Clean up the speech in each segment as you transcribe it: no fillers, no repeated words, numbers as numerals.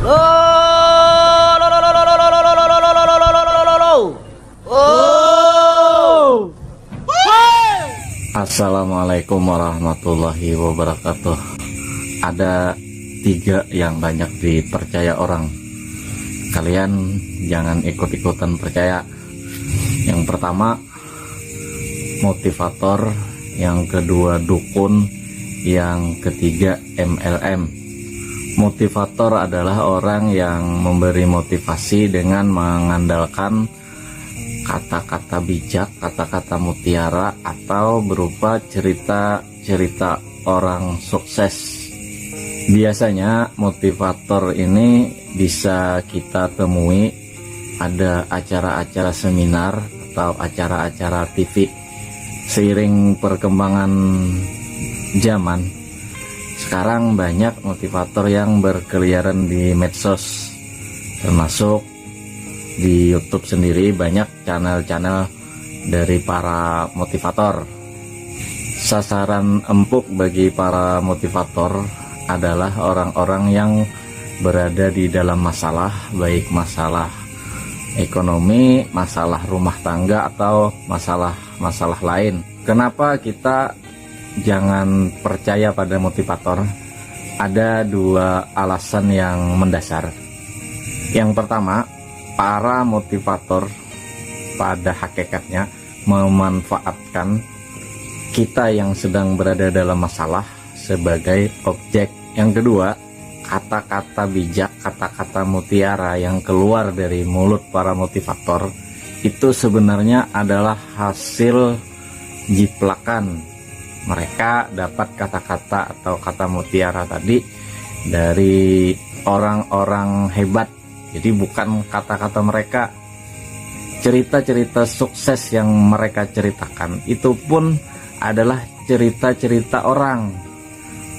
Oh, lo, lo, lo, lo, lo, lo, lo, lo, lo, lo, lo, lo, lo, lo, lo, lo. Oh. Assalamualaikum warahmatullahi wabarakatuh. Ada 3 yang banyak dipercaya orang. Kalian jangan ikut-ikutan percaya. Yang pertama motivator, yang kedua dukun, yang ketiga MLM. Motivator adalah orang yang memberi motivasi dengan mengandalkan kata-kata bijak, kata-kata mutiara, atau berupa cerita-cerita orang sukses. Biasanya motivator ini bisa kita temui ada acara-acara seminar atau acara-acara TV. Seiring perkembangan zaman, sekarang banyak motivator yang berkeliaran di medsos, termasuk di YouTube sendiri banyak channel-channel dari para motivator. Sasaran empuk bagi para motivator adalah orang-orang yang berada di dalam masalah, baik masalah ekonomi, masalah rumah tangga, atau masalah lain. Kenapa kita jangan percaya pada motivator? Ada 2 alasan yang mendasar. Yang pertama, para motivator pada hakikatnya memanfaatkan kita yang sedang berada dalam masalah sebagai objek. Yang kedua, kata-kata bijak, kata-kata mutiara yang keluar dari mulut para motivator itu sebenarnya adalah hasil jiplakan. Mereka dapat kata-kata atau kata mutiara tadi dari orang-orang hebat. Jadi bukan kata-kata mereka. Cerita-cerita sukses yang mereka ceritakan itu pun adalah cerita-cerita orang,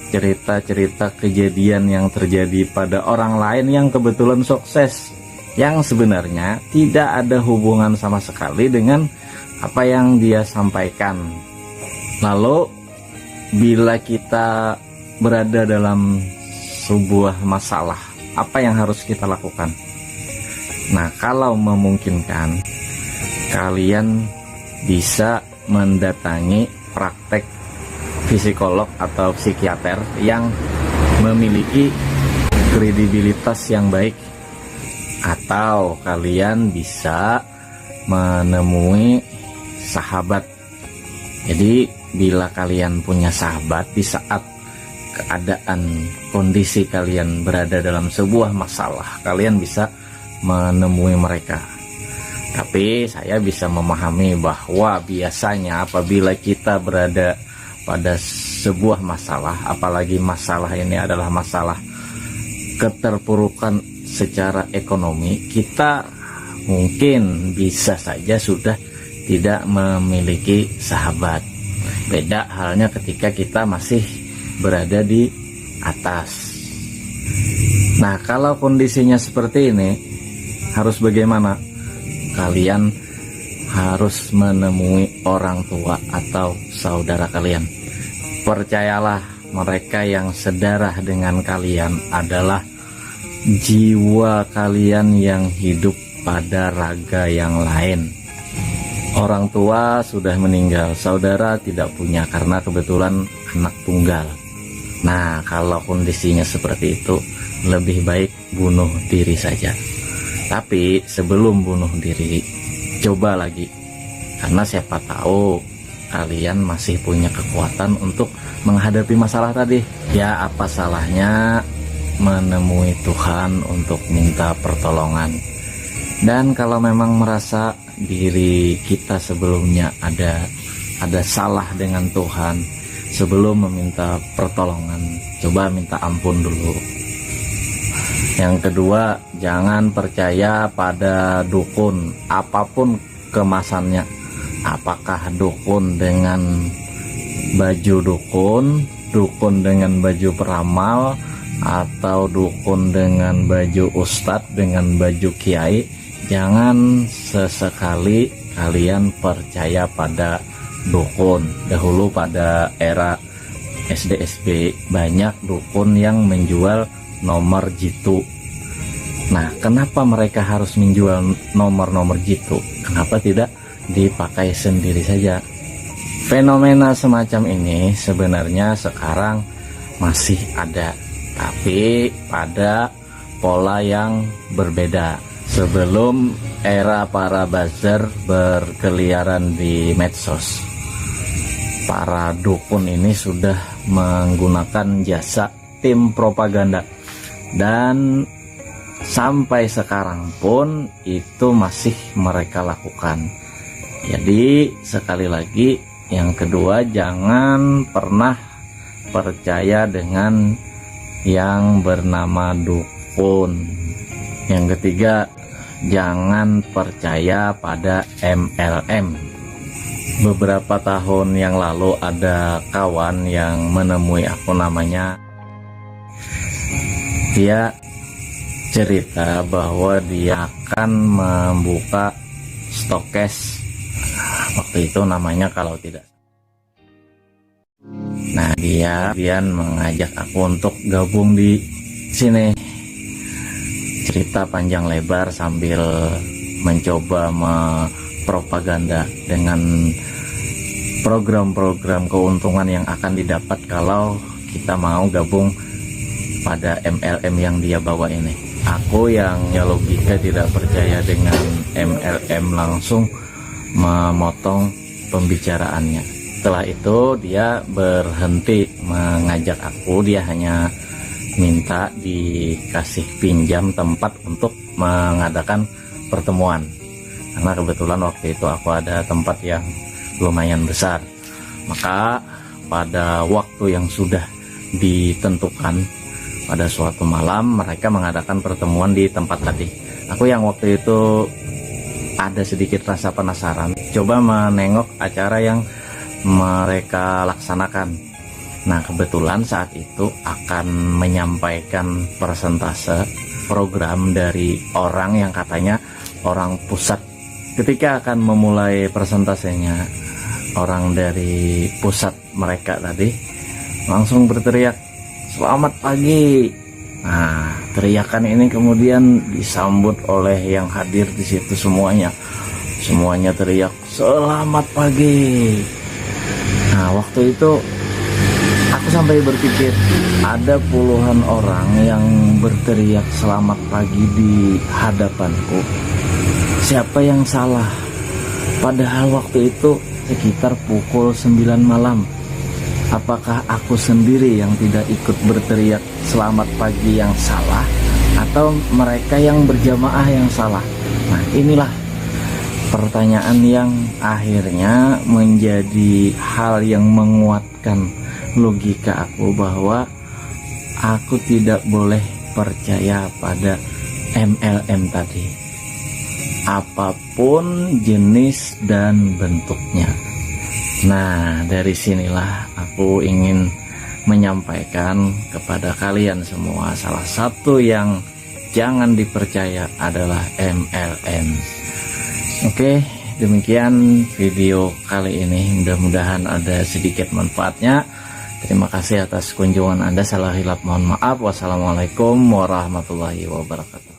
cerita-cerita kejadian yang terjadi pada orang lain yang kebetulan sukses, yang sebenarnya tidak ada hubungan sama sekali dengan apa yang dia sampaikan. Lalu bila kita berada dalam sebuah masalah, apa yang harus kita lakukan? Nah, kalau memungkinkan, kalian bisa mendatangi praktek psikolog atau psikiater yang memiliki kredibilitas yang baik, atau kalian bisa menemui sahabat. Jadi bila kalian punya sahabat, di saat keadaan kondisi kalian berada dalam sebuah masalah, kalian bisa menemui mereka. Tapi saya bisa memahami bahwa biasanya apabila kita berada pada sebuah masalah, apalagi masalah ini adalah masalah keterpurukan secara ekonomi, kita mungkin bisa saja sudah tidak memiliki sahabat. Beda halnya ketika kita masih berada di atas. Nah, kalau kondisinya seperti ini, harus bagaimana? Kalian harus menemui orang tua atau saudara kalian. Percayalah, mereka yang sedarah dengan kalian adalah jiwa kalian yang hidup pada raga yang lain. Orang tua sudah meninggal, saudara tidak punya karena kebetulan anak tunggal. Nah, kalau kondisinya seperti itu, lebih baik bunuh diri saja. Tapi sebelum bunuh diri, coba lagi, karena siapa tahu kalian masih punya kekuatan untuk menghadapi masalah tadi. Ya, apa salahnya menemui Tuhan untuk minta pertolongan. Dan kalau memang merasa diri kita sebelumnya ada salah dengan Tuhan, sebelum meminta pertolongan, coba minta ampun dulu. Yang kedua, jangan percaya pada dukun apapun kemasannya. Apakah dukun dengan baju dukun, dukun dengan baju peramal, atau dukun dengan baju ustadz, dengan baju kiai. Jangan sesekali kalian percaya pada dukun. Dahulu pada era SDSB banyak dukun yang menjual nomor jitu. Nah, kenapa mereka harus menjual nomor-nomor gitu? Kenapa tidak dipakai sendiri saja? Fenomena semacam ini sebenarnya sekarang masih ada, tapi pada pola yang berbeda. Sebelum era para buzzer berkeliaran di medsos, para dukun ini sudah menggunakan jasa tim propaganda, dan sampai sekarang pun itu masih mereka lakukan. Jadi sekali lagi, yang kedua, jangan pernah percaya dengan yang bernama dukun. Yang ketiga, jangan percaya pada MLM. Beberapa tahun yang lalu ada kawan yang menemui aku, namanya, dia cerita bahwa dia akan membuka stokes. Waktu itu namanya kalau tidak. Nah, dia mengajak aku untuk gabung di sini. Cerita panjang lebar sambil mencoba mempropaganda dengan program-program keuntungan yang akan didapat kalau kita mau gabung pada MLM yang dia bawa ini. Aku yang logika tidak percaya dengan MLM langsung memotong pembicaraannya. Setelah itu dia berhenti mengajak aku, dia hanya minta dikasih pinjam tempat untuk mengadakan pertemuan. Karena kebetulan waktu itu aku ada tempat yang lumayan besar. Maka pada waktu yang sudah ditentukan, pada suatu malam mereka mengadakan pertemuan di tempat tadi. Aku yang waktu itu ada sedikit rasa penasaran, coba menengok acara yang mereka laksanakan. Nah, kebetulan saat itu akan menyampaikan persentase program dari orang yang katanya orang pusat. Ketika akan memulai persentasenya, orang dari pusat mereka tadi langsung berteriak, "Selamat pagi." Nah, teriakan ini kemudian disambut oleh yang hadir di situ semuanya. Semuanya teriak, "Selamat pagi." Nah, waktu itu aku sampai berpikir, ada puluhan orang yang berteriak selamat pagi di hadapanku. Siapa yang salah? Padahal waktu itu sekitar pukul 9 malam. Apakah aku sendiri yang tidak ikut berteriak selamat pagi yang salah, atau mereka yang berjamaah yang salah? Nah, inilah pertanyaan yang akhirnya menjadi hal yang menguatkan logika aku bahwa aku tidak boleh percaya pada MLM tadi, apapun jenis dan bentuknya. Nah, dari sinilah aku ingin menyampaikan kepada kalian semua, salah satu yang jangan dipercaya adalah MLM. Oke, demikian video kali ini, mudah-mudahan ada sedikit manfaatnya. Terima kasih atas kunjungan Anda. Salah hilap mohon maaf. Wassalamualaikum warahmatullahi wabarakatuh.